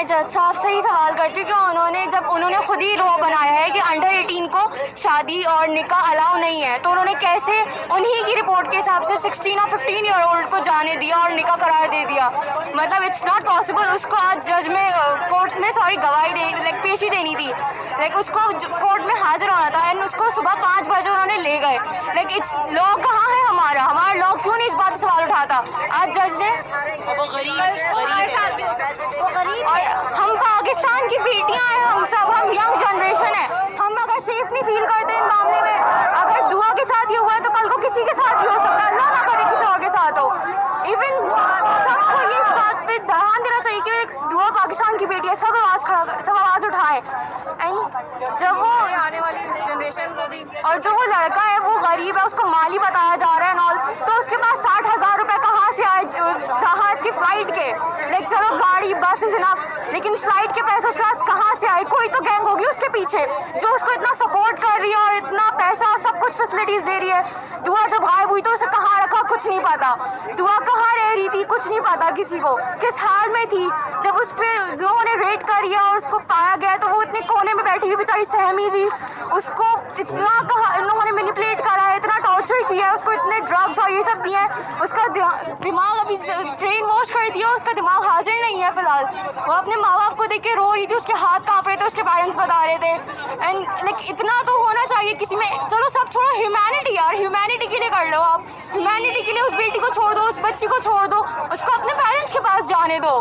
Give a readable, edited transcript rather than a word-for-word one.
मैं जज साहब से ही सवाल करती हूँ कि जब उन्होंने खुद ही लॉ बनाया है कि अंडर 18 को शादी और निकाह अलाउ नहीं है, तो उन्होंने कैसे उन्हीं की रिपोर्ट के हिसाब से 16 और 15 ईयर ओल्ड को जाने दिया और निकाह करार दे दिया। मतलब इट्स नॉट पॉसिबल। उसको आज जज में कोर्ट में गवाही पेशी देनी थी, उसको कोर्ट में हाजिर होना था एंड उसको सुबह 5 बजे उन्होंने ले गए। इट्स लॉ कहाँ है हमारा लॉ क्यों नहीं इस बात पर सवाल उठाता? आज जज ने और हम पाकिस्तान की बेटियां हैं, हम यंग जनरेशन है, हम अगर सेफ नहीं फील करते इन मामले में, अगर दुआ के साथ ये हुआ है तो कल को किसी के साथ भी हो सकता है, अल्लाह ना करे किसी और के साथ हो। इवन सबको ये इस बात पे ध्यान देना चाहिए कि दुआ पाकिस्तान की बेटी है, सब आवाज़ उठाए। एंड जब वो आने वाली जनरेशन को भी, और जो वो लड़का है वो गरीब है, उसको माली बताया जा रहा है नॉल, तो उसके पास 60,000 रुपये कहाँ से आए जहाज़ की फ़्लाइट के? चलो गाड़ी बस इज इनफ, लेकिन फ्लाइट के पैसे उसके पास कहाँ से आए? कोई तो गैंग होगी उसके पीछे जो उसको इतना सपोर्ट कर रही है और इतना पैसा और सब कुछ फैसिलिटीज़ दे रही है। दुआ जब गायब हुई तो उसे कहाँ रखा कुछ नहीं पता, दुआ कहाँ रह रही थी कुछ नहीं पता किसी को, किस हाल में थी। जब उस पर लोगों ने रेड कर दिया और उसको पाया गया तो वो इतने कोने में बैठी हुई बेचारी सहमी भी, उसको इतना इन लोगों ने मैनिपुलेट करा है, इतना टॉर्चर किया है, उसको इतने ड्रग्स और ये सब दिए हैं, उसका दिमाग अभी ब्रेन वॉश कर दिया, उसका दिमाग हाजिर नहीं है फिलहाल। वो अपने माँ बाप को देख के रो रही थी, उसके हाथ काँप रहे थे, उसके पेरेंट्स बता रहे थे। एंड इतना तो होना चाहिए किसी में, चलो सब छोड़ो, ह्यूमैनिटी यार, ह्यूमैनिटी के लिए कर लो आप, ह्यूमैनिटी के लिए उस बेटी को छोड़ दो, उस बच्ची को छोड़ दो, उसको अपने पेरेंट्स के पास जाने दो।